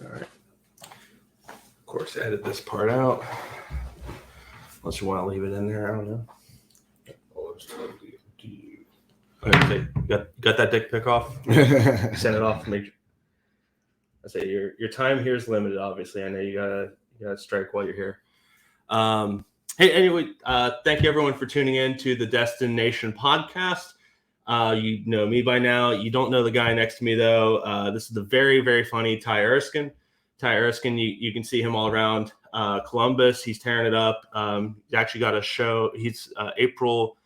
All right. Of course, edit this part out. Unless you want to leave it in there, I don't know. Okay, got that dick pic off? Send it off. Make. I say your time here is limited. Obviously, I know you gotta strike while you're here. Hey, anyway, thank you everyone for tuning in to the Destin Nation podcast. You know me by now. You don't know the guy next to me though. This is the very, very funny Tye Erskin. Tye Erskin, you can see him all around Columbus. He's tearing it up. He's actually got a show. He's April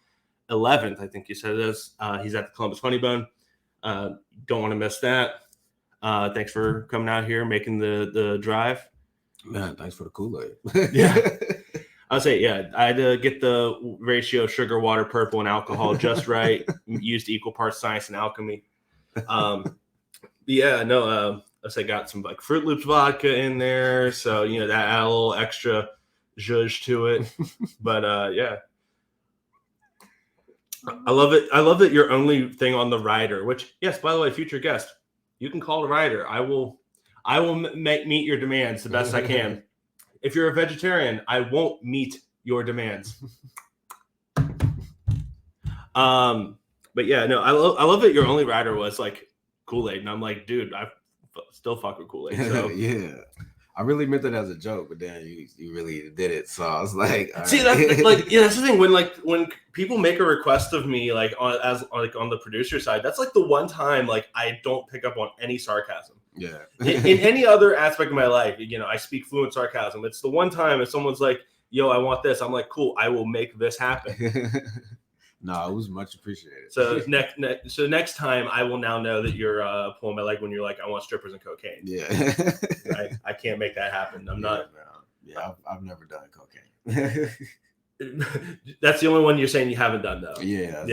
11th, I think you said it is. He's at the Columbus Funny Bone. Don't want to miss that. Thanks for coming out here, making the drive. Man, thanks for the Kool-Aid. Yeah. I'll say, yeah, I had to get the ratio of sugar, water, purple, and alcohol just right. Used equal parts science and alchemy. Yeah, no, I say got some like Fruit Loops vodka in there, so you know that add a little extra zhuzh to it. But yeah, I love it. I love that your only thing on the rider. Which, yes, by the way, future guest, you can call the rider. I will meet your demands the best I can. If you're a vegetarian, I won't meet your demands. But yeah, no, I love that your only rider was like Kool-Aid, and I'm like, dude, I still fuck with Kool-Aid. So. Yeah, I really meant it as a joke, but then you really did it, so I was like, see, that's like, yeah, that's the thing when people make a request of me, like on the producer side, that's like the one time like I don't pick up on any sarcasm. Yeah. in any other aspect of my life, you know, I speak fluent sarcasm. It's the one time if someone's like, yo, I want this, I'm like, cool, I will make this happen. No, it was much appreciated. So next time I will now know that you're pulling my leg when you're like, I want strippers and cocaine. Yeah. I can't make that happen. I'm not. Yeah, I've never done cocaine. That's the only one you're saying you haven't done though. Yeah.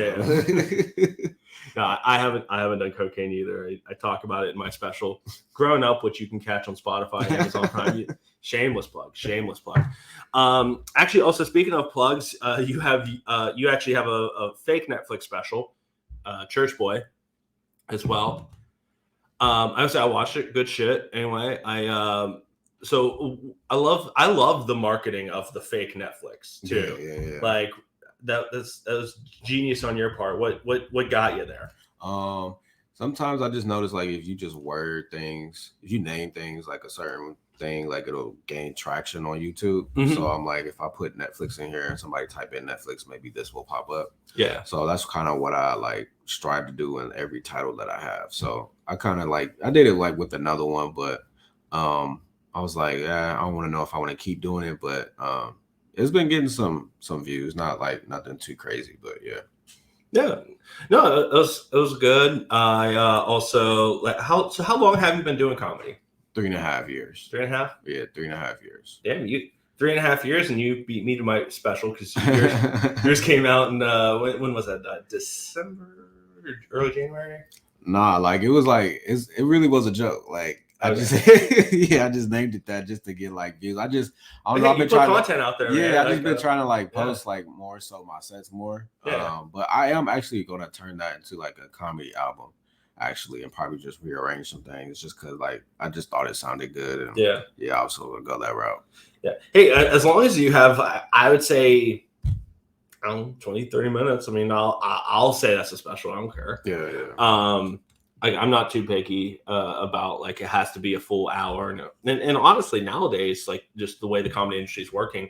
No, I haven't done cocaine either. I talk about it in my special Growing Up, which you can catch on Spotify and Amazon Prime. Shameless plug. Actually, also speaking of plugs, you actually have a fake Netflix special, Church Boy, as well. I watched it. Good shit. Anyway, so I love the marketing of the fake Netflix too. Yeah. Like that was genius on your part. What got you there? Sometimes I just notice like if you just word things, if you name things like a certain thing, like it'll gain traction on YouTube. Mm-hmm. So I'm like, if I put Netflix in here and somebody type in Netflix, maybe this will pop up. Yeah. So that's kind of what I like strive to do in every title that I have. So I kind of like, I did it like with another one, but I was like, yeah, I don't want to know if I want to keep doing it, but it's been getting some views, not like nothing too crazy, but yeah. Yeah, no, it was good. I also like how long have you been doing comedy? 3.5 years. 3.5? Yeah, 3.5 years. Damn, you 3.5 years, and you beat me to my special because yours came out in when was that? December, early January? Nah, like it really was a joke. Like I just named it that just to get like views. I don't know. I've been trying content out there. Yeah, man. I've just been trying to like post like more so my sets more. Yeah. But I am actually gonna turn that into like a comedy album, actually, and probably just rearrange some things just because like I just thought it sounded good. And yeah, I was gonna go that route. Yeah. Hey, as long as you have, I would say, 20, 30 minutes. I mean, I'll say that's a special. I don't care. Yeah. I'm not too picky about like it has to be a full hour. And honestly, nowadays, like just the way the comedy industry is working,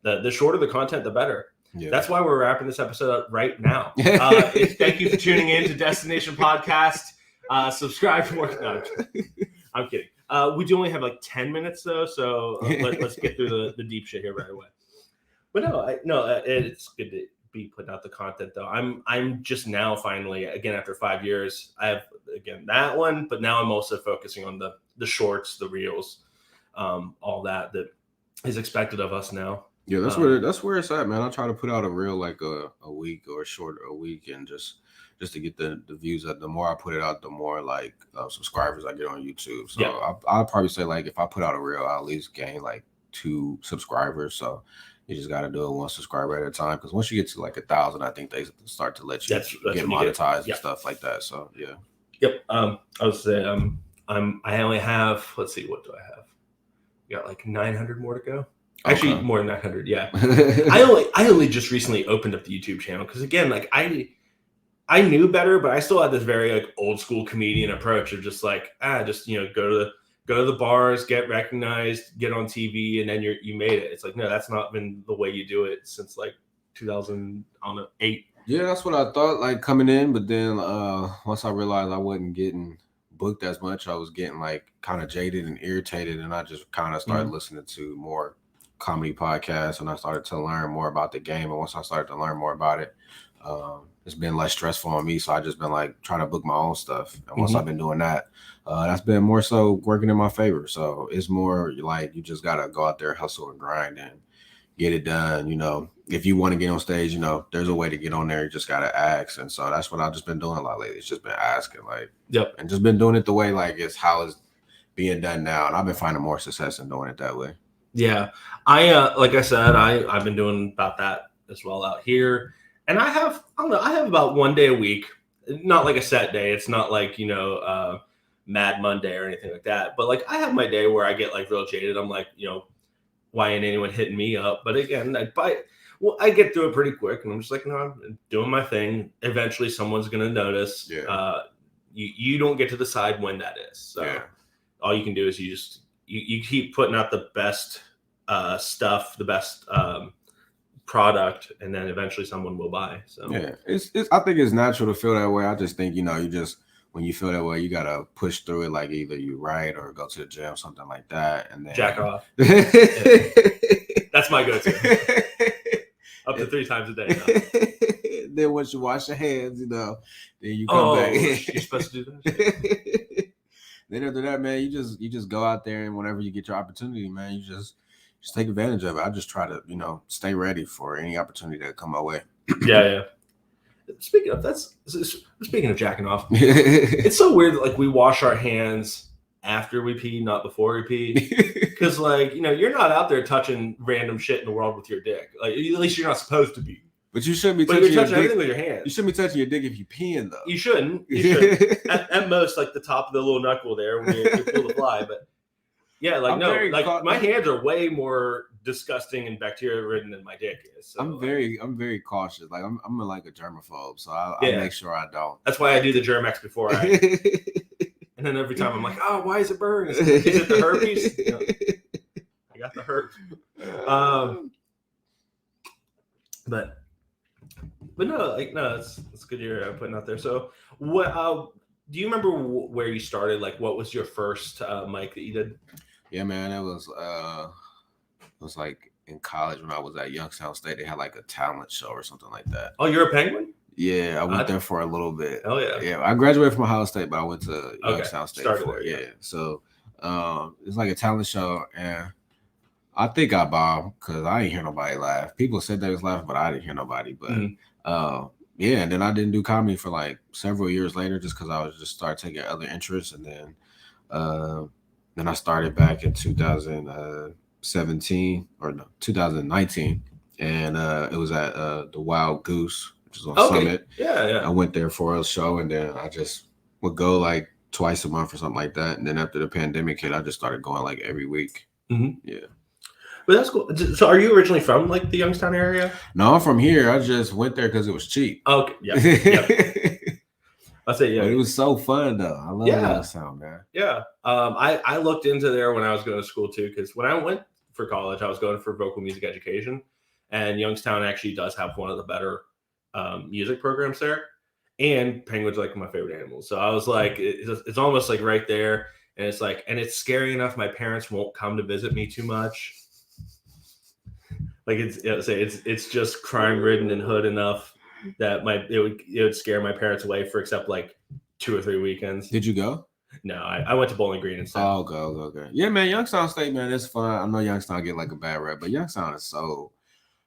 the shorter the content, the better. Yeah. That's why we're wrapping this episode up right now. Thank you for tuning in to Destination Podcast. Subscribe for more. No, I'm kidding. We do only have like 10 minutes though, so let's get through the deep shit here right away. But it's good to be putting out the content though. I'm just now finally, again after 5 years, I have again that one, but now I'm also focusing on the shorts, the reels, all that is expected of us now. Yeah, that's where it's at, man. I try to put out a reel like a week or a week, and just to get the views up. The more I put it out, the more like subscribers I get on YouTube. So yeah. I'll probably say like if I put out a reel, I'll at least gain like 2 subscribers. So you just got to do it 1 subscriber at a time, because once you get to like 1,000, I think they start to let you that's get monetized and stuff like that. So yeah. Yep. I would say I only have, let's see, what do I have? Got like 900 more to go. Actually, more than 900. Yeah. I only just recently opened up the YouTube channel because again, like I knew better, but I still had this very like old school comedian approach of just like just go to the bars, get recognized, get on TV, and then you made it. It's like no, that's not been the way you do it since like 2008. Yeah, that's what I thought, like coming in, but then once I realized I wasn't getting booked as much, I was getting like kind of jaded and irritated, and I just kind of started listening to more comedy podcasts, and I started to learn more about the game. And once I started to learn more about it, it's been less stressful on me. So I just been like trying to book my own stuff, and once I've been doing that, that's been more so working in my favor. So it's more like you just gotta go out there, hustle and grind, and get it done. If you want to get on stage, there's a way to get on there. You just gotta ask. And so that's what I've just been doing a lot lately. It's just been asking, like, and just been doing it the way like it's how it's being done now. And I've been finding more success in doing it that way. Yeah, I like I said, I've been doing about that as well out here, and I have about one day a week, not like a set day. It's not like Mad Monday or anything like that. But like I have my day where I get like real jaded. I'm like why ain't anyone hitting me up? But again, I get through it pretty quick, and I'm just like, no, I'm doing my thing. Eventually, someone's gonna notice. Yeah. You don't get to decide when that is. So all you can do is you keep putting out the best stuff, the best product, and then eventually someone will buy. So it's I think it's natural to feel that way. I just think you just when you feel that way, you gotta push through it. Like either you write or go to the gym, something like that, and then jack off. That's my go-to. Up to 3 times a day. Now. Then once you wash your hands, then you come back. You're supposed to do that. Then after that, man, you just go out there, and whenever you get your opportunity, man, you just take advantage of it. I just try to stay ready for any opportunity that come my way. Yeah. Speaking of jacking off, it's so weird that like we wash our hands after we pee, not before we pee, because like you're not out there touching random shit in the world with your dick. Like at least you're not supposed to be. But you shouldn't be touching everything with your hands. You shouldn't be touching your dick if you're peeing, though. You shouldn't. You should. At most, like the top of the little knuckle there when you pull the fly. But yeah, like my hands are way more disgusting and bacteria ridden than my dick is. So, I'm very cautious. Like I'm like a germaphobe, so I make sure I don't. That's why I do the Germ-X before I. And then every time I'm like, oh, why is it burning? Is it the herpes? I got the herpes. But no, it's good you're putting out there. So what do you remember where you started? Like what was your first mic that you did? Yeah, man, it was like in college when I was at Youngstown State. They had like a talent show or something like that. Oh, you're a Penguin? Yeah, I went there for a little bit. Oh yeah. Yeah, I graduated from Ohio State, but I went to Youngstown State for it. Yeah. So it's like a talent show, and I think I bombed because I didn't hear nobody laugh. People said they was laughing, but I didn't hear nobody. But and then I didn't do comedy for like several years later, just because I was just started taking other interests, and then I started back in 2017 or no 2019, and it was at the Wild Goose, which is on Summit. Yeah. I went there for a show, and then I just would go like twice a month or something like that. And then after the pandemic hit, I just started going like every week. Mm-hmm. Yeah. But that's cool. So are you originally from like the Youngstown area? No, I'm from here. I just went there because it was cheap. Okay. Yeah. I'll say yeah. But it was so fun though. I love Youngstown, man. Yeah. I looked into there when I was going to school too, because when I went for college, I was going for vocal music education, and Youngstown actually does have one of the better music programs there. And penguins are like my favorite animals, so I was like, it's almost like right there, and it's like, and it's scary enough. My parents won't come to visit me too much. Like it's just crime ridden and hood enough that it would scare my parents away for except like 2 or 3 weekends. Did you go? No, I went to Bowling Green instead. Oh, okay. Yeah, man, Youngstown State, man, it's fun. I know Youngstown get like a bad rep, but Youngstown is so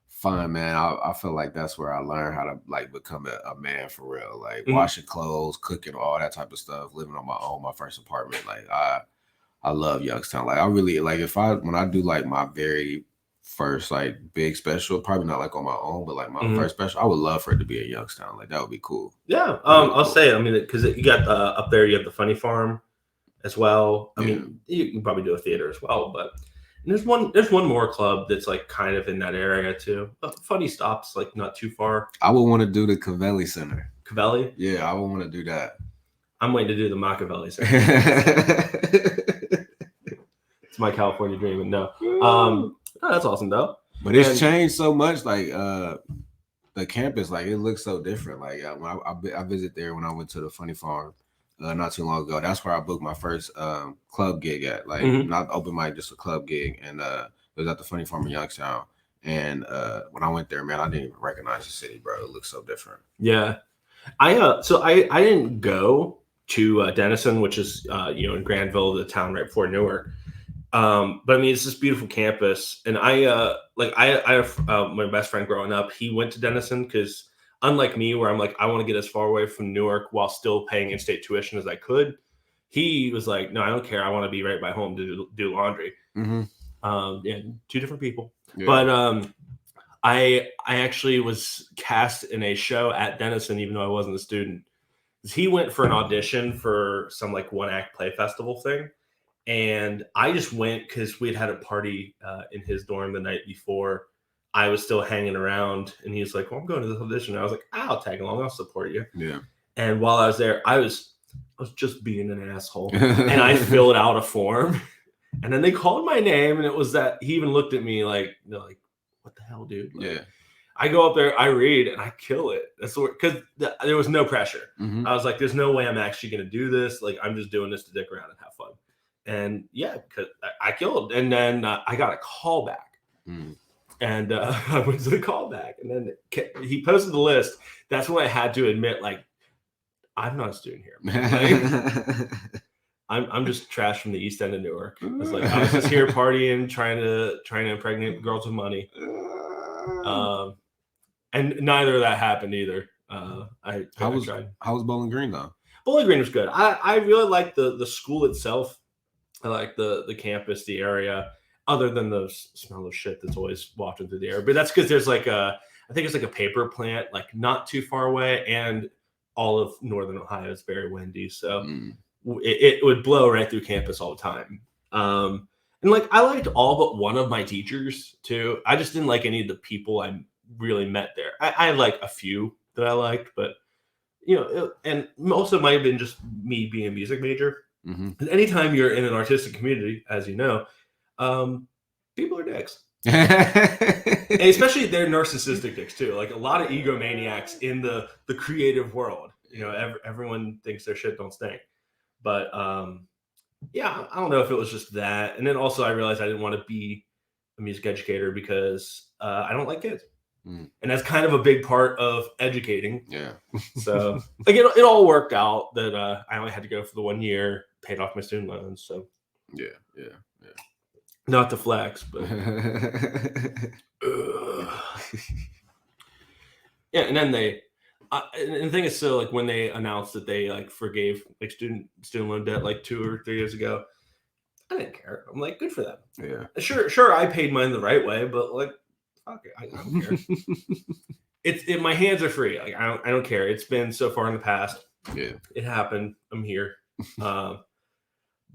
fun, man. I feel like that's where I learned how to like become a man for real. Like washing clothes, cooking, all that type of stuff, living on my own, my first apartment. Like I love Youngstown. Like I really like when I do like my very first like big special, probably not like on my own, but like my first special, I would love for it to be at Youngstown. Like that would be cool. Yeah. I'll say, I mean, because you got up there, you have the Funny Farm, as well. I Yeah. mean, you can probably do a theater as well, but there's one more club that's like kind of in that area too. Funny Stop's like not too far. I would want to do the Cavelli Center. Cavelli? Yeah, I would want to do that. I'm waiting to do the Machiavelli Center. It's my California dream, and no, that's awesome though. But it's changed so much. Like the campus, like it looks so different. Like when I visit there when I went to the Funny Farm not too long ago. That's where I booked my first club gig at. Like not open mic, just a club gig, and it was at the Funny Farm in Youngstown. And when I went there, man, I didn't even recognize the city, bro. It looks so different. Yeah, I didn't go to Denison, which is in Granville, the town right before Newark. But I mean, it's this beautiful campus, and I have my best friend growing up. He went to Denison because, unlike me, where I'm like, I want to get as far away from Newark while still paying in-state tuition as I could. He was like, no, I don't care. I want to be right by home to do laundry. Yeah, two different people. Yeah. But I actually was cast in a show at Denison, even though I wasn't a student. He went for an audition for some like one-act play festival thing. And I just went because we'd had a party in his dorm the night before. I was still hanging around, and he was like, well, I'm going to this audition. And I was like, I'll tag along. I'll support you. Yeah. And while I was there, I was just being an asshole. And I filled out a form. And then they called my name, and it was that he even looked at me like, what the hell, dude? Like, yeah. I go up there, I read, and I kill it. That's because there was no pressure. I was like, there's no way I'm actually going to do this. Like, I'm just doing this to dick around and have fun. And yeah, because I killed. And then I got a call back. And I went to the call back. And then he posted the list. That's when I had to admit, like, I'm not a student here. Like, I'm just trash from the East End of Newark. I was just here partying, trying to impregnate girls with money. And neither of that happened either. I tried. How was Bowling Green though? Bowling Green was good. I really liked the school itself. I like the campus, the area, other than the smell of shit that's always wafting through the air. But that's because there's I think it's like a paper plant, like not too far away, and all of Northern Ohio is very windy. So it would blow right through campus all the time. And like I liked all but one of my teachers too. I just didn't like any of the people I really met there. I like a few that I liked, but and most of it might have been just me being a music major. Anytime you're in an artistic community, as you know, people are dicks. And especially they're narcissistic dicks too. Like a lot of egomaniacs in the creative world. Everyone thinks their shit don't stink. But yeah, I don't know if it was just that. And then also I realized I didn't want to be a music educator because I don't like kids. And that's kind of a big part of educating. Yeah. So like it all worked out that I only had to go for the 1 year, paid off my student loans. So yeah. Not to flex, but yeah. And then and the thing is, so like when they announced that they like forgave like student loan debt like 2 or 3 years ago, I didn't care. I'm like, good for them. Yeah. Sure, I paid mine the right way, but like, fuck it, I don't care. My hands are free. Like I don't care. It's been so far in the past. Yeah. It happened. I'm here.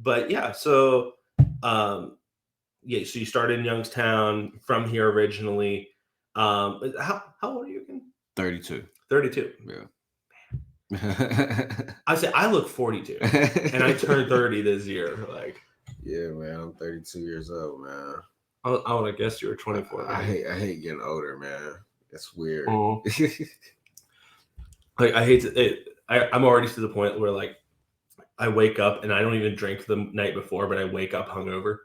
But yeah, so so you started in Youngstown, from here originally. How old are you again? 32. 32. Yeah. I say I look 42, and I turned 30 this year. Like, yeah, man, I'm 32 years old, man. I would have guessed you were 24. Right? I hate getting older, man. That's weird. Like I hate to. I'm already to the point where like I wake up and I don't even drink the night before, but I wake up hungover.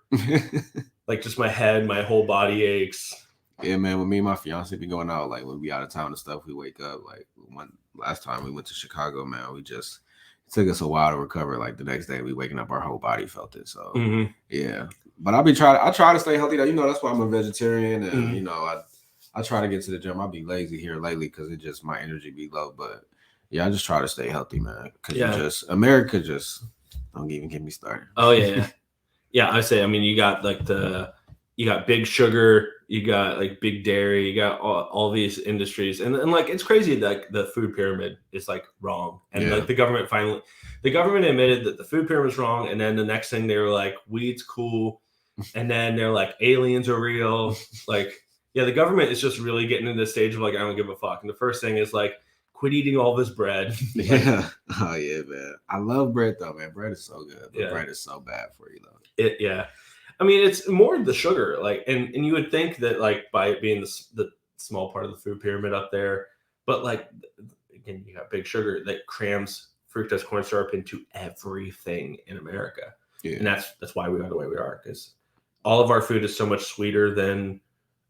Like just my head, my whole body aches. Yeah, man. When me and my fiance be going out, like when we out of town and stuff, we wake up. Like last time we went to Chicago, man, it took us a while to recover. Like the next day, we waking up, our whole body felt it. So yeah. But I try to stay healthy. That's why I'm a vegetarian, and I try to get to the gym. I'll be lazy here lately because my energy be low. But yeah, I just try to stay healthy, man. Because America just don't even get me started. Oh yeah. Yeah, I say. I mean, you got like you got big sugar, you got like big dairy, you got all these industries, and like it's crazy that like, the food pyramid is like wrong, and like the government admitted that the food pyramid was wrong, and then the next thing they were like, weed's cool, and then they're like, aliens are real, like yeah, the government is just really getting into the stage of like, I don't give a fuck, and the first thing is like, quit eating all this bread. Yeah. Oh yeah, man. I love bread though, man. Bread is so good, but bread is so bad for you though. Yeah. I mean, it's more the sugar, like, and you would think that, like, by it being the small part of the food pyramid up there, but like, again, you got big sugar that crams fructose corn syrup into everything in America, and that's why we are the way we are, because all of our food is so much sweeter than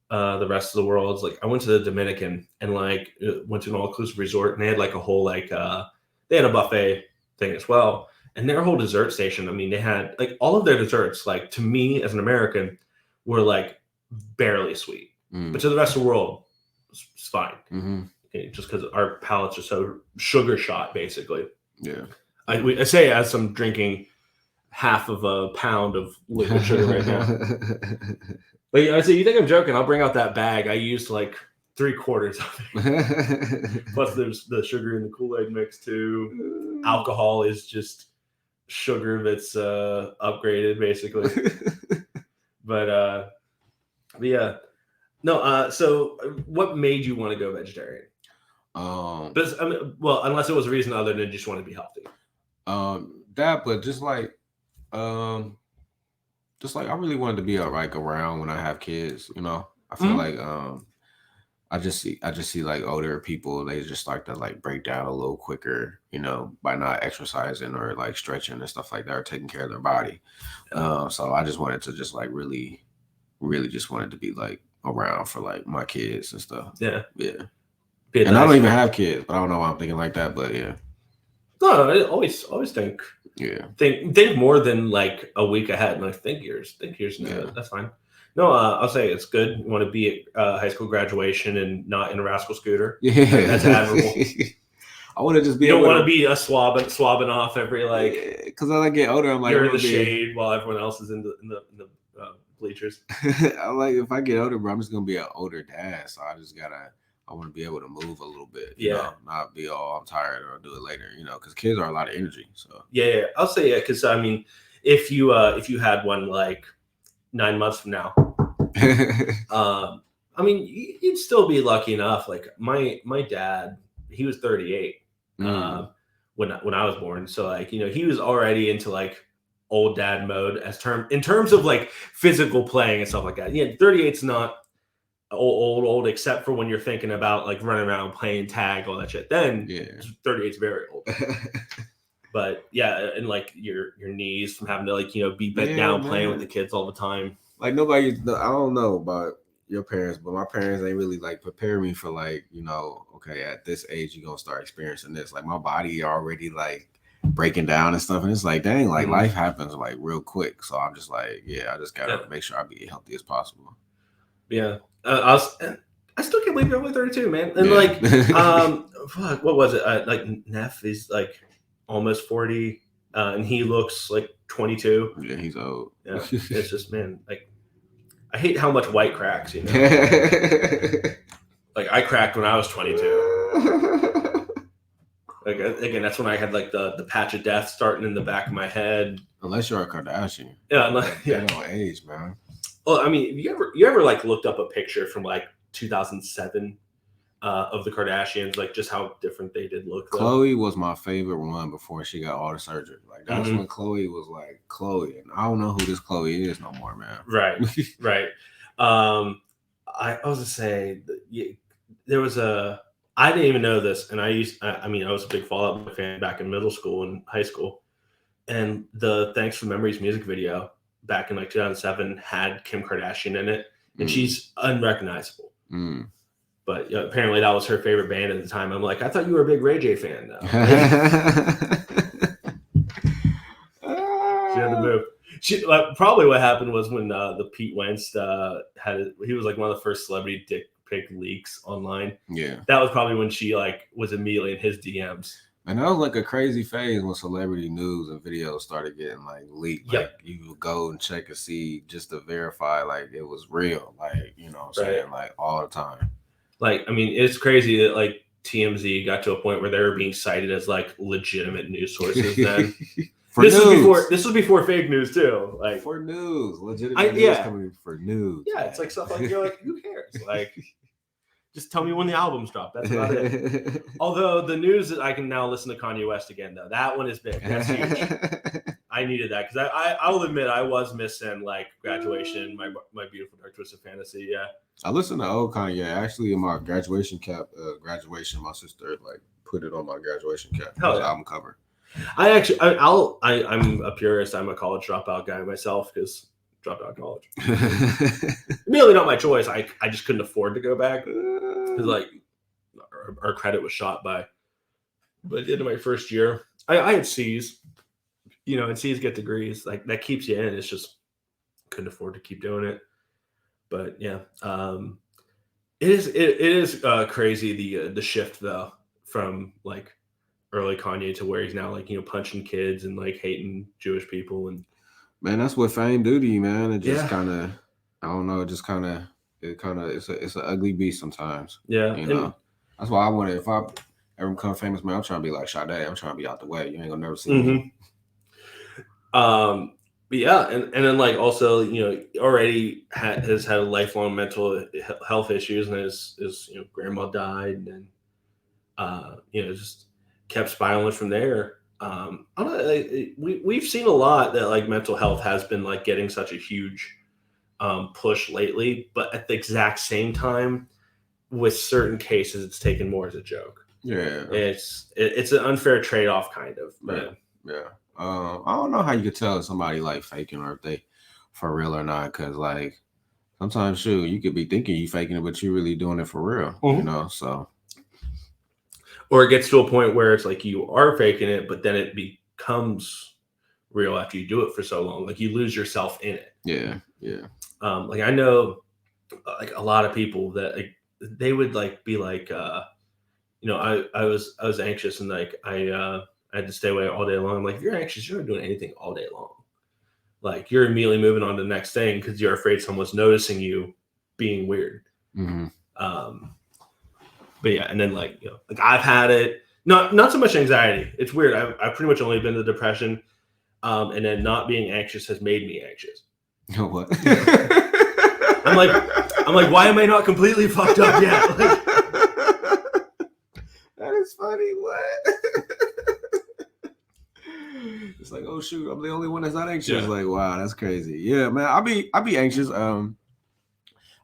the rest of the world. It's like I went to the Dominican and like went to an all-inclusive resort, and they had like a whole like they had a buffet thing as well. And their whole dessert station, I mean, they had like all of their desserts, like to me as an American, were like barely sweet. But to the rest of the world, it's fine. Okay, just because our palates are so sugar shot, basically. Yeah. I say as I'm drinking half of a pound of liquid sugar right now. But I say, you think I'm joking? I'll bring out that bag. I used like 3/4 of it. Plus, there's the sugar in the Kool-Aid mix too. Alcohol is just sugar that's upgraded, basically. but yeah, no. So, what made you want to go vegetarian? But I mean, well, unless it was a reason other than just want to be healthy. That, but just like I really wanted to be like around when I have kids. You know, I feel like I just see like older people, they just start to like break down a little quicker, you know, by not exercising or like stretching and stuff like that, or taking care of their body. So I just wanted to just like really just wanted to be like around for like my kids and stuff. Yeah. And I don't even have kids, but I don't know why I'm thinking like that. But yeah. No, I always think. Yeah. Think more than like a week ahead. And like think years. No, that's fine. No, I'll say it's good. You want to be at high school graduation and not in a rascal scooter. Yeah, that's admirable. I want to just be. You don't want to be a swabbing off every like. Because as I get older, I'm like you're in the shade while everyone else is in the bleachers. I like if I get older, bro, I'm just gonna be an older dad. So I want to be able to move a little bit. You know, not be all I'm tired or I'll do it later. You know, because kids are a lot of energy. So yeah, I'll say because I mean, if you had one like 9 months from now, I mean, you'd still be lucky enough. Like my dad, he was 38 when I was born. So like, you know, he was already into like old dad mode in terms of like physical playing and stuff like that. Yeah, 38's not old except for when you're thinking about like running around playing tag, all that shit. Then 38's very old. But yeah, and like your knees from having to like, you know, be bent down playing with the kids all the time. Like I don't know about your parents, but my parents ain't really like prepare me for like, you know, okay, at this age you're gonna start experiencing this. Like my body already like breaking down and stuff, and it's like, dang, like life happens like real quick. So I'm just like, I just gotta make sure I be healthy as possible. Yeah, I still can't believe you're only 32, man. And like, fuck, what was it? Like Neff is like almost 40, and he looks like 22. Yeah, he's old. Yeah, it's just, man, like I hate how much white cracks, you know. Like I cracked when I was 22. Like again, that's when I had like the patch of death starting in the back of my head. Unless you're a Kardashian. Yeah, they don't age, man. Well, I mean, you ever like looked up a picture from like 2007 of the Kardashians, like just how different they did look? Khloe was my favorite one before she got all the surgery. Like that's when Khloe was like Khloe, and I don't know who this Khloe is no more, man. Right. I was gonna say there was I didn't even know this, and I was a big Fall Out Boy fan back in middle school and high school, and the Thanks for Memories music video back in like 2007 had Kim Kardashian in it, and she's unrecognizable. But apparently that was her favorite band at the time. I'm like, I thought you were a big Ray J fan, though. She had to move. Probably what happened was when the Pete Wentz he was like one of the first celebrity dick pic leaks online. Yeah, that was probably when she like was immediately in his DMs. And that was like a crazy phase when celebrity news and videos started getting like leaked. Yep. Like you would go and check and see just to verify like it was real. Like, you know what I'm saying? Like all the time. Like, I mean, it's crazy that like TMZ got to a point where they were being cited as like legitimate news sources then. This was before fake news too. Like for news. Legitimate news coming for news. Yeah, it's like stuff like you're like, who cares? Like just tell me when the albums drop. That's about it. Although the news that I can now listen to Kanye West again, though, that one is big. That's huge. I needed that because I will admit I was missing like Graduation, my beautiful dark twisted fantasy. Yeah, I listened to old Kanye actually in my graduation cap. Graduation, my sister like put it on my graduation cap. Album cover. I'm a purist. I'm a college dropout guy myself because. Dropped out of college. Really not my choice. I just couldn't afford to go back because like our credit was shot by the end of my first year. I had C's, and C's get degrees. Like that keeps you in. It's just couldn't afford to keep doing it. But yeah, it is crazy the shift though from like early Kanye to where he's now like punching kids and like hating Jewish people and. Man, that's what fame do to you, man. It just kind of, I don't know. It's an ugly beast sometimes. Yeah, that's why I want to. If I ever become famous, man, I'm trying to be like Sade. I'm trying to be out the way. You ain't gonna never see me. But yeah, and then like also, already has had lifelong mental health issues, and his grandma died, and then just kept spiraling from there. I don't know, we've seen a lot that like mental health has been like getting such a huge push lately, but at the exact same time, with certain cases, it's taken more as a joke. Yeah, it's an unfair trade-off, kind of. But yeah. I don't know how you could tell if somebody like faking or if they for real or not, because like sometimes, you could be thinking you faking it, but you really doing it for real. So. Or it gets to a point where it's like you are faking it, but then it becomes real after you do it for so long. Like you lose yourself in it. Yeah. Like I know, like a lot of people that like they would like be like, I was anxious and like I had to stay away all day long. I'm like, if you're anxious, you're not doing anything all day long. Like you're immediately moving on to the next thing because you're afraid someone's noticing you being weird. Mm-hmm. But yeah, and then like I've had it, not so much anxiety. It's weird. I've pretty much only been to depression, and then not being anxious has made me anxious. What? I'm like, why am I not completely fucked up yet? Like, that is funny. What? It's like, oh shoot, I'm the only one that's not anxious. Yeah. Like, wow, that's crazy. Yeah, man, I'll be anxious.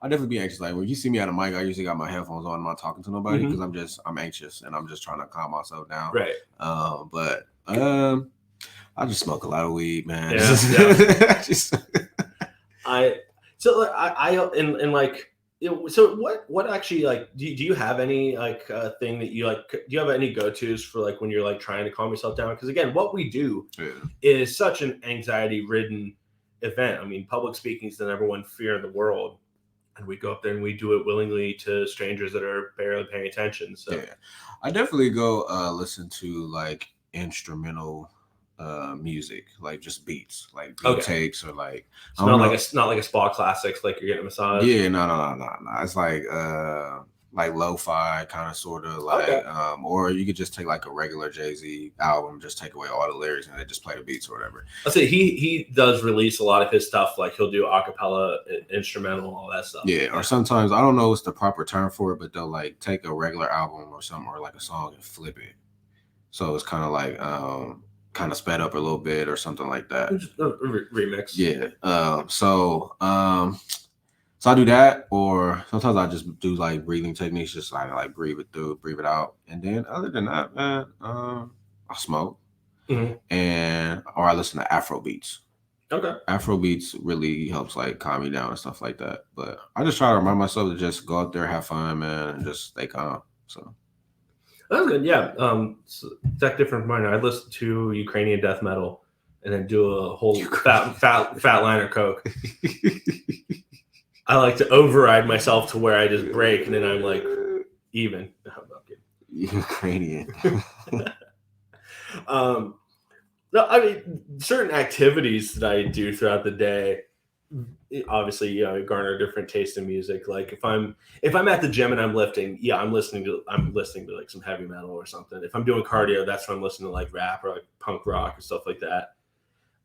I definitely be anxious. Like when you see me at a mic, I usually got my headphones on. I'm not talking to nobody because I'm anxious and I'm just trying to calm myself down. Right. But I just smoke a lot of weed, man. Yeah. So what actually like do you have any like thing that you like? Do you have any go-tos for like when you're like trying to calm yourself down? Because again, what we do is such an anxiety-ridden event. I mean, public speaking is the number one fear in the world. And we go up there and we do it willingly to strangers that are barely paying attention. So yeah, I definitely go listen to like instrumental music, like just beats, like beat tapes or like it's not like a spa classics, like you're getting a massage. Yeah, no. It's like lo-fi kind of sort of like or you could just take like a regular Jay-Z album, just take away all the lyrics and then just play the beats or whatever. I'll say he does release a lot of his stuff, like he'll do a cappella, instrumental, all that stuff. Yeah, or sometimes I don't know what's the proper term for it, but they'll like take a regular album or something or like a song and flip it. So it's kind of like kind of sped up a little bit or something like that. Just a remix. Yeah. So I do that, or sometimes I just do like breathing techniques, just like breathe it through, breathe it out. And then other than that, man, I smoke or I listen to Afro beats. Okay. Afro beats really helps like calm me down and stuff like that. But I just try to remind myself to just go out there, have fun, man, and just stay calm. So that's good. Yeah. So that's different from mine. I listen to Ukrainian death metal and then do a whole fat line of coke. I like to override myself to where I just break, and then I'm like even. Ukrainian. No, I mean certain activities that I do throughout the day. Obviously, garner different taste in music. Like if I'm at the gym and I'm lifting, yeah, I'm listening to like some heavy metal or something. If I'm doing cardio, that's when I'm listening to like rap or like punk rock or stuff like that.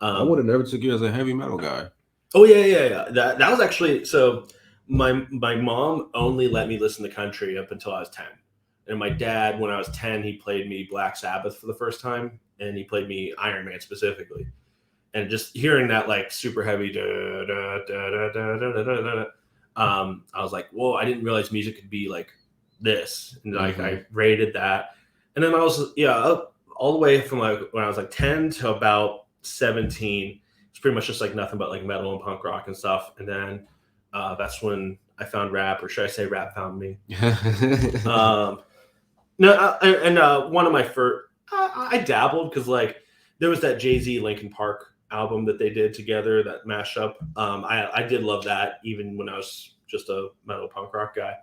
I would have never took you as a heavy metal guy. Oh yeah. That was actually so. My mom only let me listen to country up until I was 10, and my dad, when I was 10, he played me Black Sabbath for the first time, and he played me Iron Man specifically. And just hearing that like super heavy, I was like, whoa! I didn't realize music could be like this, and like I rated that, and then I was all the way from like when I was like 10 to about 17. It's pretty much just like nothing but like metal and punk rock and stuff, and then that's when I found rap, or should I say, rap found me. One of my first, I dabbled because like there was that Jay-Z Linkin Park album that they did together, that mashup. I did love that even when I was just a metal punk rock guy.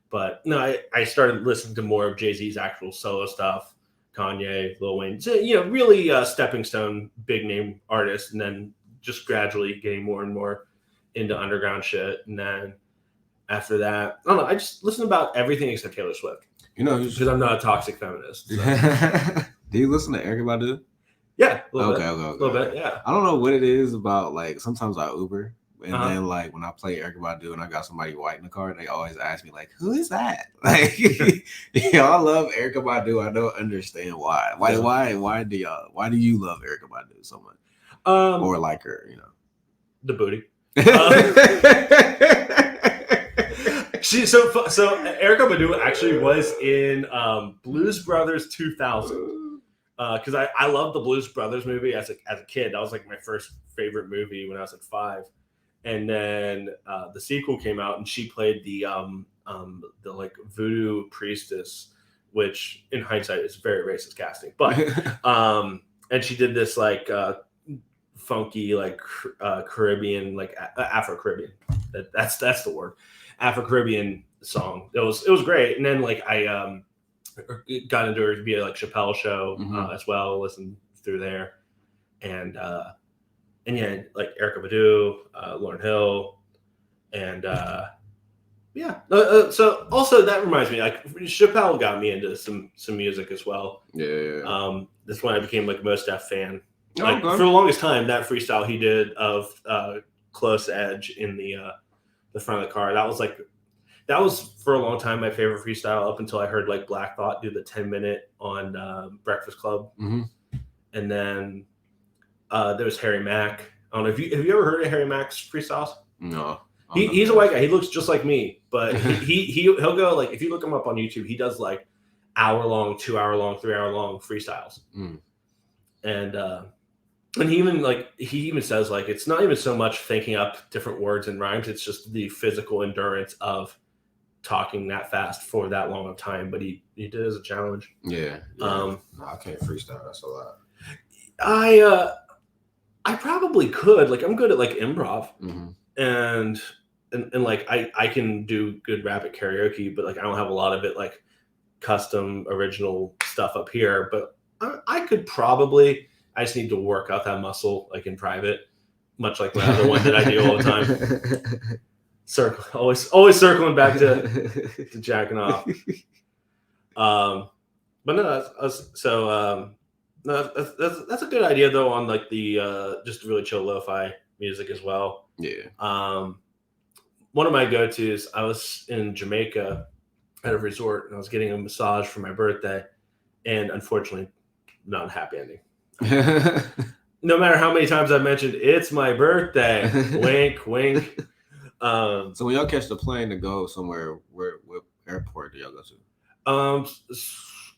But no, I started listening to more of Jay-Z's actual solo stuff, Kanye, Lil Wayne. So, really stepping stone, big name artists, and then just gradually getting more and more into underground shit. And then after that, I don't know, I just listen about everything except Taylor Swift. Because I'm not a toxic feminist. So. Do you listen to Erykah Badu? Yeah, a little bit, yeah. I don't know what it is about, like, sometimes I Uber, and then, like, when I play Erykah Badu and I got somebody white in the car, they always ask me, like, who is that? Like, I love Erykah Badu. I don't understand why. Why do you love Erykah Badu so much? Or like her, The booty. So Erykah Badu actually was in Blues Brothers 2000. Because I loved the Blues Brothers movie as a kid. That was like my first favorite movie when I was like 5. And then the sequel came out, and she played the like voodoo priestess, which in hindsight is very racist casting. But and she did this like funky like Caribbean, like Afro-Caribbean. That's the word, Afro-Caribbean song. It was great. And then like I got into her via like Chappelle Show as well. Listened through there, and yeah, like Erykah Badu, Lauryn Hill, and so also that reminds me, like Chappelle got me into some music as well. Yeah. That's when I became like a Mos Def fan. Like for the longest time, that freestyle he did of Close Edge in the front of the car, that was for a long time my favorite freestyle, up until I heard like Black Thought do the 10-minute on Breakfast Club. And then there was Harry Mack. I don't know, have you ever heard of Harry Mack's freestyles? No. He's a white guy. He looks just like me, but he'll go, like, if you look him up on YouTube, he does like hour-long, 2-hour-long, 3-hour-long freestyles. And he even says like it's not even so much thinking up different words and rhymes, it's just the physical endurance of talking that fast for that long of time. But he did it as a challenge. Yeah. No, I can't freestyle. That's a lot. I probably could. Like, I'm good at like improv, and like I can do good rap at karaoke, but like I don't have a lot of it like custom original stuff up here. But I could probably. I just need to work out that muscle like in private, much like the one that I do all the time. Always circling back to jacking off. But no, that's a good idea though, on like the just really chill lo-fi music as well. Yeah. One of my go-tos, I was in Jamaica at a resort, and I was getting a massage for my birthday, and unfortunately, not a happy ending. No matter how many times I've mentioned it's my birthday, wink, wink. So when y'all catch the plane to go somewhere, what airport do y'all go to?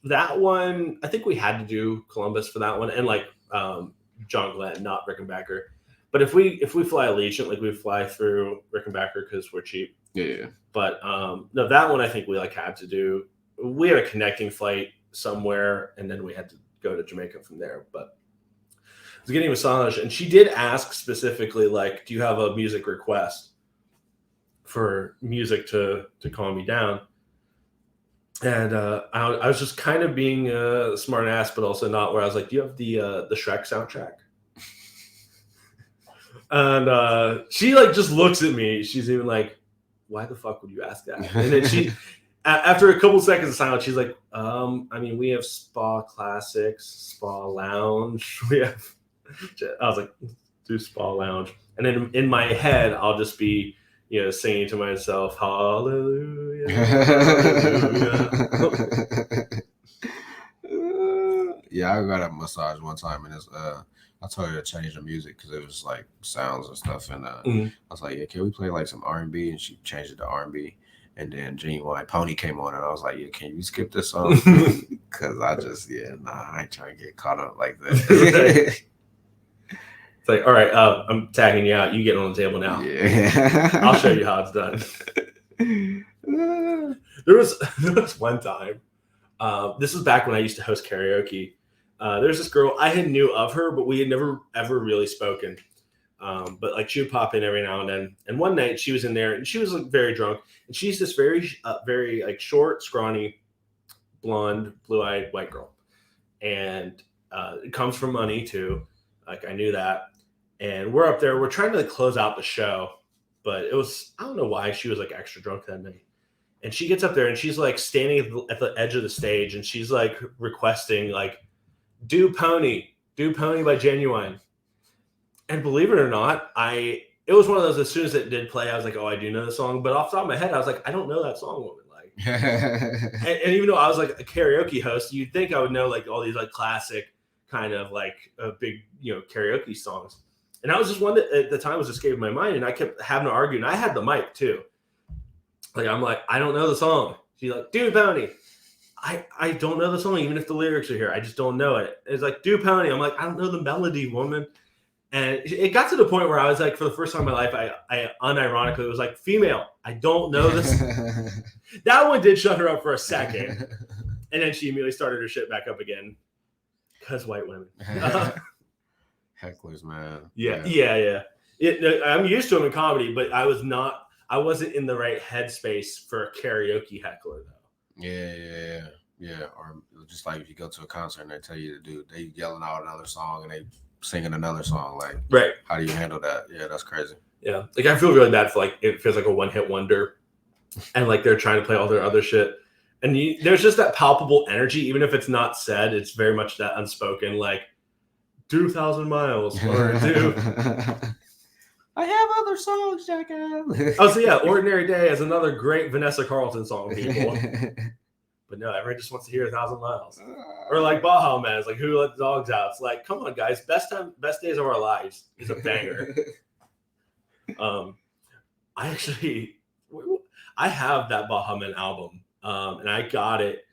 That one, I think we had to do Columbus for that one, and like John Glenn, not Rickenbacker. But if we fly Allegiant, like we fly through Rickenbacker because we're cheap. Yeah. But no, that one I think we like had to do. We had a connecting flight somewhere, and then we had to go to Jamaica from there. But I was getting a massage, and she did ask specifically, like, do you have a music request for music to calm me down? And I was just kind of being a smart ass, but also not. Where I was like, "Do you have the Shrek soundtrack?" And she like just looks at me. She's even like, "Why the fuck would you ask that?" And then she, after a couple seconds of silence, she's like, I mean, we have Spa Classics, Spa Lounge. We have." I was like, "Do Spa Lounge," and then in my head, I'll just be, singing to myself, "Hallelujah, hallelujah." Yeah, I got a massage one time, and I told her to change the music because it was like sounds and stuff, and I was like, "Yeah, can we play like some R&B?" And she changed it to R&B, and then Genuine Pony came on, and I was like, "Yeah, can you skip this song?" Because I ain't trying to get caught up like that. It's like, all right, I'm tagging you out. You get on the table now. Yeah, I'll show you how it's done. There was one time. This was back when I used to host karaoke. There's this girl I had knew of her, but we had never ever really spoken. But like she would pop in every now and then. And one night she was in there, and she was like very drunk. And she's this very like short, scrawny, blonde, blue-eyed white girl, and it comes from money too. Like I knew that. And we're up there. We're trying to like close out the show, but it was I don't know why she was like extra drunk that night. And she gets up there and she's like standing at the edge of the stage, and she's like requesting like do Pony by Genuine. And believe it or not, it was one of those, as soon as it did play, I was like, oh, I do know the song. But off the top of my head, I was like, I don't know that song, woman. Like, and even though I was like a karaoke host, you'd think I would know like all these like classic kind of like big, karaoke songs. And I was just one that at the time was escaping my mind, and I kept having to argue. And I had the mic too. Like, I'm like, I don't know the song. She's like, do Pony. I don't know the song, even if the lyrics are here. I just don't know it. It's like, do Pony. I'm like, I don't know the melody, woman. And it got to the point where I was like, for the first time in my life, I unironically was like, female, I don't know this. That one did shut her up for a second. And then she immediately started her shit back up again. Because white women. Hecklers, man. Yeah. I'm used to them in comedy, but I wasn't in the right headspace for a karaoke heckler, though. Yeah. Or just like if you go to a concert and they tell you they yelling out another song and they singing another song. Like, right? How do you handle that? Yeah, that's crazy. Yeah, like I feel really bad for like it feels like a one-hit wonder, and like they're trying to play all their other shit, and there's just that palpable energy, even if it's not said. It's very much that unspoken, like do 1,000 miles or do. I have other songs, jackass. Oh, so yeah, Ordinary Day is another great Vanessa Carlton song, people. But no, everyone just wants to hear 1,000 miles. Or like Baja Man, it's like Who Let the Dogs Out. It's like, come on, guys, best days of our lives is a banger. I have that Baja Man album, and I got it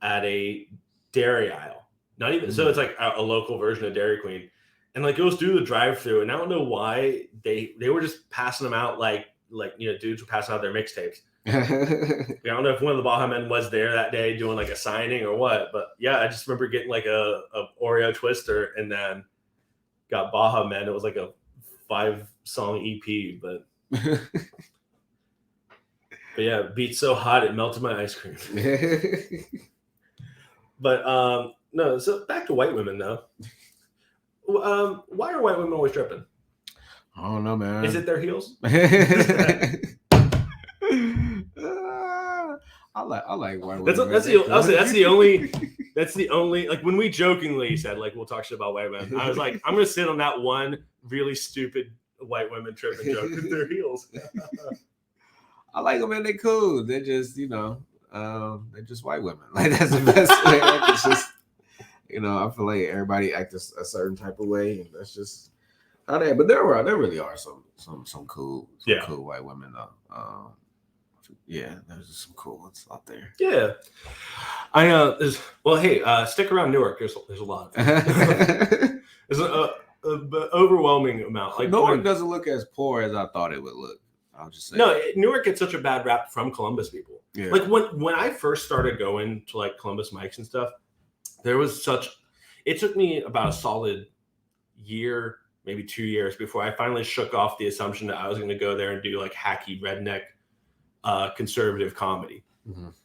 at a dairy aisle. Not even so, it's like a local version of Dairy Queen. And like it was through the drive-through, and I don't know why they were just passing them out like dudes were passing out their mixtapes. I don't know if one of the Baja Men was there that day doing like a signing or what, but yeah, I just remember getting like a Oreo Twister, and then got Baja Men. It was like a 5-song EP, but yeah, Beat So Hot it melted my ice cream. But no, so back to white women though. Why are white women always tripping? I don't know, man. Is it their heels? I like white women. That's the only like when we jokingly said like we'll talk shit about white women. I was like, I'm gonna sit on that one really stupid white women tripping joke with their heels. I like them and they cool. They're just they're just white women. Like that's the best way. Like, it's just I feel like everybody acts a certain type of way, and that's just how they. But there really are some cool white women though. Yeah, there's some cool ones out there. Yeah, I know. Hey, stick around Newark. There's a lot. There's an overwhelming amount. Like Newark doesn't look as poor as I thought it would look. I'll just say. No, Newark gets such a bad rap from Columbus people. Yeah. Like when I first started going to like Columbus mics and stuff, there was it took me about a solid year, maybe 2 years before I finally shook off the assumption that I was going to go there and do like hacky redneck conservative comedy.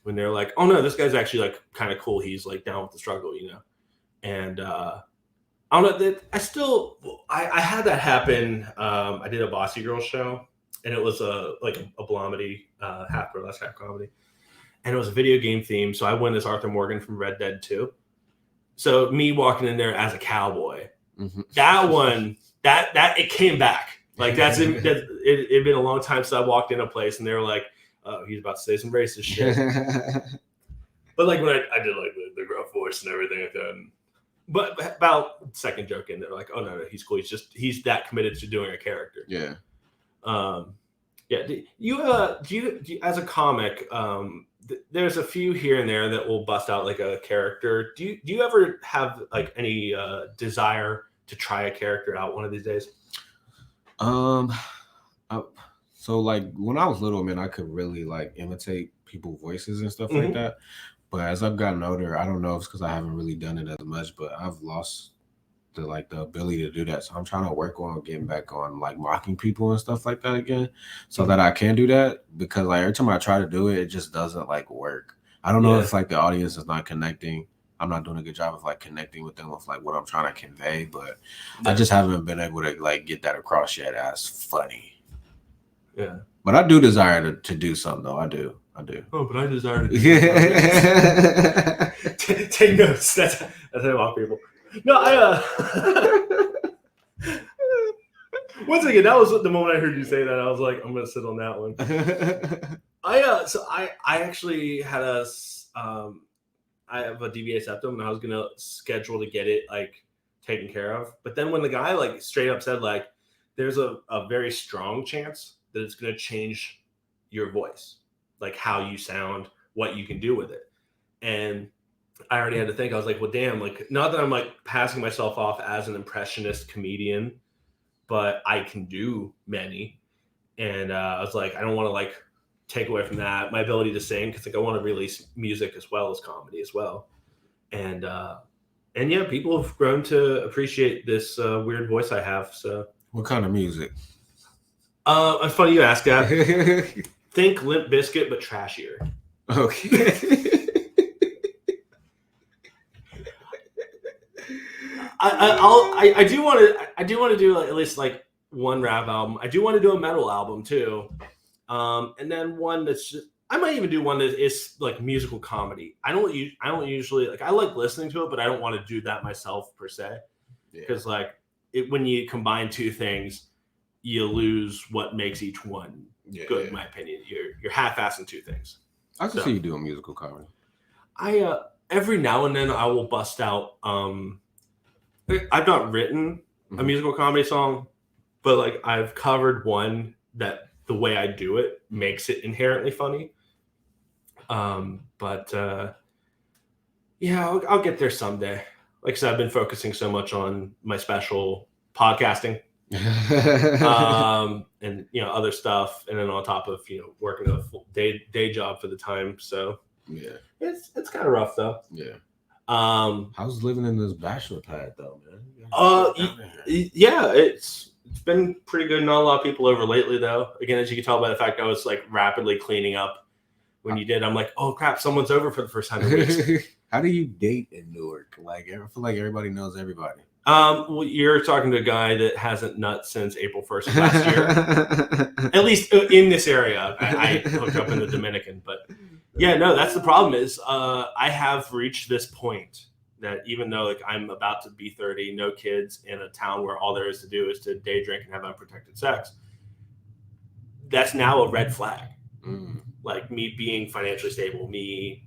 when they're like, oh no, this guy's actually like kind of cool. He's like down with the struggle, you know? And I don't know that I had that happen. I did a Bossy Girl show, and it was a Blomedy, half burlesque, half comedy. And it was a video game theme. So I went as Arthur Morgan from Red Dead 2. So me walking in there as a cowboy, that one, that it came back. Like it'd been a long time since I walked in a place and they were like, oh, he's about to say some racist shit. But like when I did like the gruff voice and everything like that. But about second joke in, they're like, oh no, he's cool. He's that committed to doing a character. Yeah. Yeah. Do you as a comic, there's a few here and there that will bust out like a character. Do you ever have like any desire to try a character out one of these days? So like when I was little, man, I could really like imitate people's voices and stuff like that. But as I've gotten older, I don't know if it's because I haven't really done it as much, but I've lost the ability to do that. So I'm trying to work on getting back on like mocking people and stuff like that again, so that I can do that. Because like every time I try to do it, it just doesn't like work. I don't know if like the audience is not connecting. I'm not doing a good job of like connecting with them with like what I'm trying to convey, but I just haven't been able to like get that across yet as funny. Yeah. But I do desire to do something though. I do. Oh, but I desire to do something. Take notes. That's how I mock people. No, once again, that was the moment I heard you say that. I was like, I'm gonna sit on that one. I actually had I have a deviated septum, and I was gonna schedule to get it like taken care of. But then when the guy like straight up said like, there's a very strong chance that it's gonna change your voice, like how you sound, what you can do with it, and I already had to think. I was like, well, damn, like not that I'm like passing myself off as an impressionist comedian, but I can do many. And I was like, I don't want to like take away from that, my ability to sing, because like I want to release music as well as comedy as well. And yeah, people have grown to appreciate this weird voice I have. So what kind of music? It's funny you ask that. Think Limp Bizkit, but trashier. Okay. I do want to do like, at least like one rap album. I do want to do a metal album too, and then one that's just, I might even do one that is like musical comedy. I don't usually like, I like listening to it, but I don't want to do that myself per se, because like when you combine two things, you lose what makes each one good. In my opinion, you're half-assing two things. I can see you doing musical comedy. I every now and then I will bust out. I've not written a musical comedy song, but like I've covered one that the way I do it makes it inherently funny. But yeah, I'll get there someday. Like I said, I've been focusing so much on my special podcasting, and other stuff, and then on top of working a full day job for the time. So yeah, it's kind of rough though. Yeah. How's living in this bachelor pad though, man? Yeah, it's been pretty good. Not a lot of people over lately though. Again, as you can tell by the fact I was like rapidly cleaning up when you did. I'm like, oh crap, someone's over for the first time in weeks. How do you date in Newark? Like, I feel like everybody knows everybody. Well, you're talking to a guy that hasn't nut since April 1st of last year. At least in this area. I hooked up in the Dominican, but yeah, no, that's the problem is I have reached this point that even though like I'm about to be 30, no kids in a town where all there is to do is to day drink and have unprotected sex, that's now a red flag. Like me being financially stable, me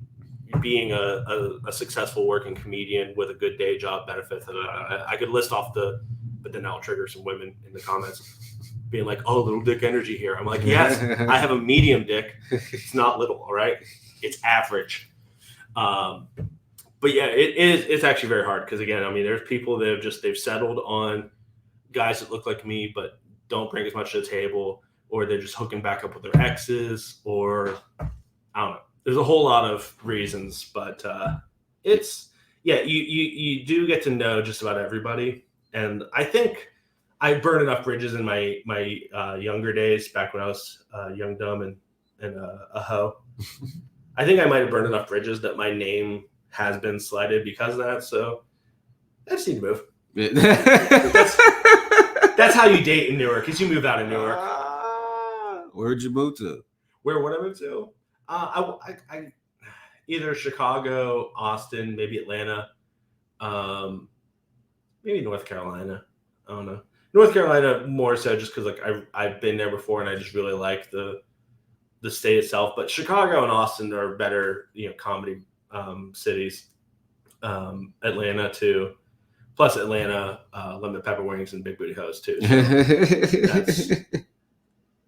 being a successful working comedian with a good day job, benefits. I could list off but then I'll trigger some women in the comments being like, oh, little dick energy here. I'm like, yes, I have a medium dick. It's not little, all right? It's average. But yeah, it's actually very hard because again, I mean, there's people that they've settled on guys that look like me but don't bring as much to the table, or they're just hooking back up with their exes, or I don't know. There's a whole lot of reasons, but it's you do get to know just about everybody, and I think I burned enough bridges in my younger days, back when I was young, dumb, and a hoe, I think I might have burned enough bridges that my name has been slighted because of that. So I just need to move. That's how you date in Newark, because you move out of Newark. Where'd you move to? Where would I move to? I either Chicago, Austin, maybe Atlanta, maybe North Carolina. I don't know. North Carolina more so just because like I've been there before and I just really like the state itself. But Chicago and Austin are better, comedy cities. Atlanta too. Plus Atlanta, lemon pepper wings and big booty hoes too. So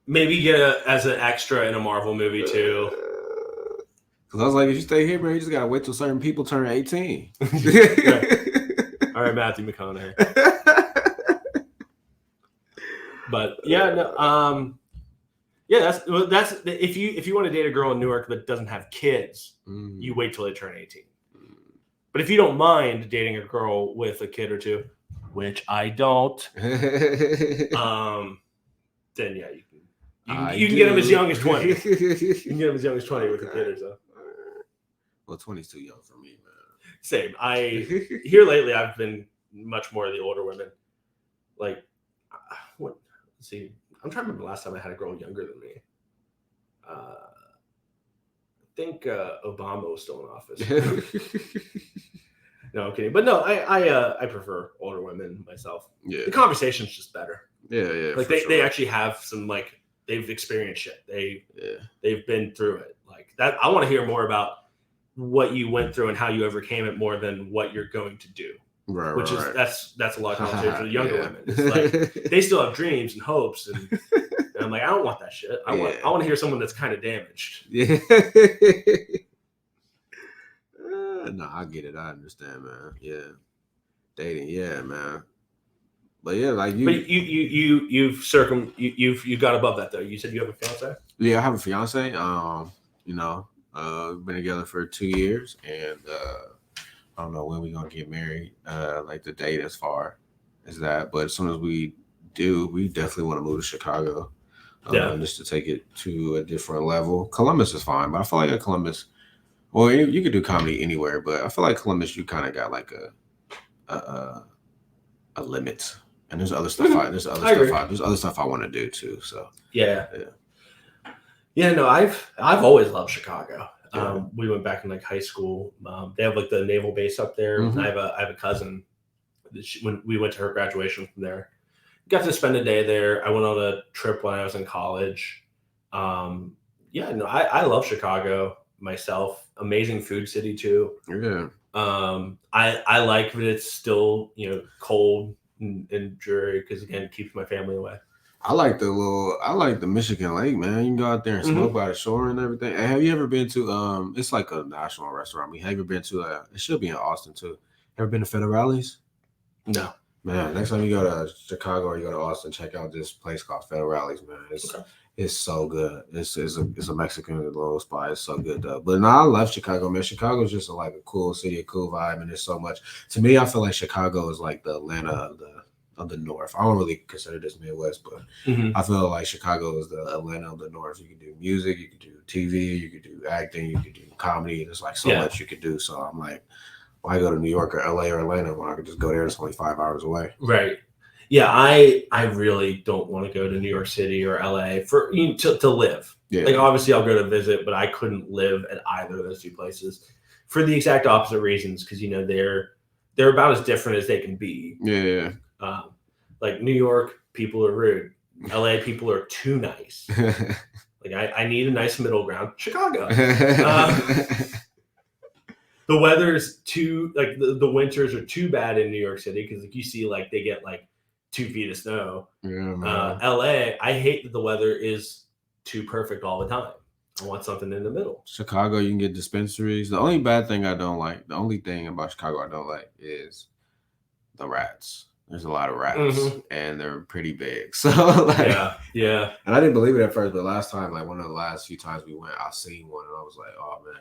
maybe get as an extra in a Marvel movie too. Because I was like, if you stay here, bro, you just gotta wait till certain people turn 18. All right, Matthew McConaughey. But yeah, no, yeah, that's if you want to date a girl in Newark that doesn't have kids, you wait till they turn 18. But if you don't mind dating a girl with a kid or two, which I don't, then yeah, you can get them as young as 20. You can get them as young as 20 with a kid or so. Well, 20 is too young for me, man. Same. Here lately, I've been much more of the older women. Like, what? Let's see, I'm trying to remember the last time I had a girl younger than me. I think Obama was still in office. No, I'm kidding. But no, I prefer older women myself. Yeah. The conversation's just better. Yeah. Like they actually have some, like, they've experienced shit. They've been through it. Like that. I want to hear more about what you went through and how you overcame it more than what you're going to do. Right. Which is that's a lot of conversation for the younger women. It's like they still have dreams and hopes, and I'm like, I don't want that shit. I want to hear someone that's kind of damaged. Yeah. No, I get it. I understand, man. Yeah, dating. Yeah, man. But yeah, like you. But you've got above that though. You said you have a fiance. Yeah, I have a fiance. Been together for 2 years, and I don't know when we're gonna get married. Like the date as far as that, but as soon as we do, we definitely want to move to Chicago. Just to take it to a different level. Columbus is fine, but I feel like at Columbus, well, you could do comedy anywhere, but I feel like Columbus, you kind of got like a limit, and there's other stuff. There's other stuff I want to do too. So yeah. No, I've always loved Chicago. Yeah. We went back in like high school. They have like the naval base up there. Mm-hmm. I have a cousin. When we went to her graduation from there, got to spend a day there. I went on a trip when I was in college. I love Chicago myself. Amazing food city too. Yeah. I like that it's still cold and dreary because again it keeps my family away. I like the Michigan Lake, man. You can go out there and smoke by the shore and everything. And have you ever been to it's like a national restaurant. Have you ever been to it should be in Austin too. Ever been to Federales? No. Man, next time you go to Chicago or you go to Austin, check out this place called Federales, man. It's so good. It's a Mexican little spot. It's so good though. But no, I love Chicago, man. Chicago's just like a cool city, a cool vibe, and there's so much. To me, I feel like Chicago is like the Atlanta of the North. I don't really consider this Midwest, but I feel like Chicago is the Atlanta of the North. You can do music, you can do TV, you can do acting, you can do comedy. There's like so much you can do. So I'm like, why go to New York or LA or Atlanta when I could just go there? It's only 5 hours away. Right. Yeah, I really don't want to go to New York City or LA for to live. Yeah. Like obviously I'll go to visit, but I couldn't live at either of those two places for the exact opposite reasons because they're about as different as they can be. Yeah. Like New York, people are rude. LA people are too nice. Like I need a nice middle ground. Chicago. The weather's too like the winters are too bad in New York City because like you see like they get like 2 feet of snow. Yeah, LA, I hate that the weather is too perfect all the time. I want something in the middle. Chicago, you can get dispensaries. The only thing about Chicago I don't like is the rats. There's a lot of rats, and they're pretty big. So, yeah. And I didn't believe it at first, but last time, like one of the last few times we went, I seen one, and I was like, "Oh man,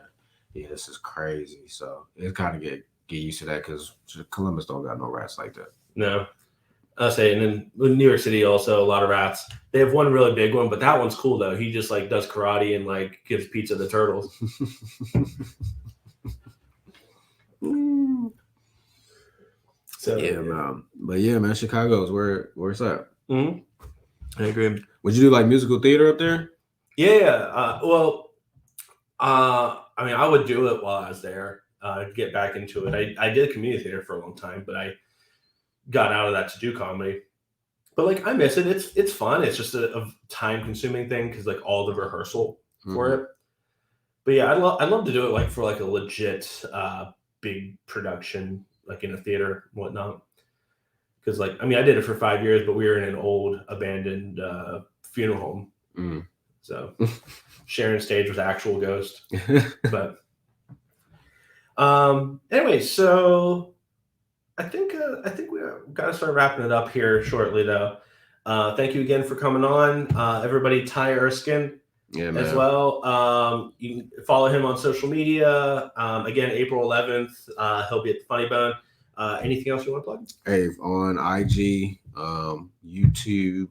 yeah, this is crazy." So it's kind of get used to that because Columbus don't got no rats like that. No, I'll say, and then in New York City also a lot of rats. They have one really big one, but that one's cool though. He just like does karate and like gives pizza to turtles. So yeah, man. But yeah, man, Chicago's where it's at. Mm-hmm. I agree. Would you do like musical theater up there? Yeah. I mean, I would do it while I was there. Get back into it. I did community theater for a long time, but I got out of that to do comedy. But like I miss it. It's fun. It's just a time consuming thing because like all the rehearsal for it. But yeah, I'd love to do it like for like a legit big production, like in a theater and whatnot. Because like I mean I did it for 5 years, but we were in an old abandoned funeral home. So sharing stage with actual ghost. But anyway, so I think we got to start wrapping it up here shortly, though. Thank you again for coming on, everybody. Tye Erskin, as well. You can follow him on social media. Again, April 11th, he'll be at the Funny Bone. Anything else you want to plug? Hey, on IG, YouTube,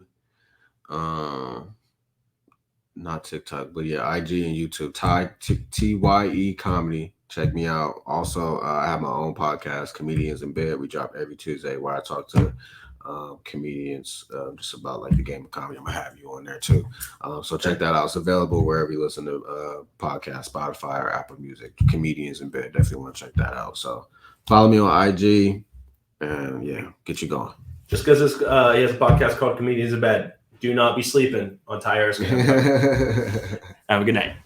not TikTok, but yeah, IG and YouTube. TYE Comedy. Check me out. Also, I have my own podcast, Comedians in Bed. We drop every Tuesday where I talk to comedians just about like the game of comedy. I'm gonna have you on there too. So check that out. It's available wherever you listen to podcasts, Spotify or Apple Music. Comedians in Bed. Definitely want to check that out. So follow me on IG and yeah, get you going. Just because he has a podcast called Comedians in Bed, do not be sleeping on Tye Erskin. Have a good night.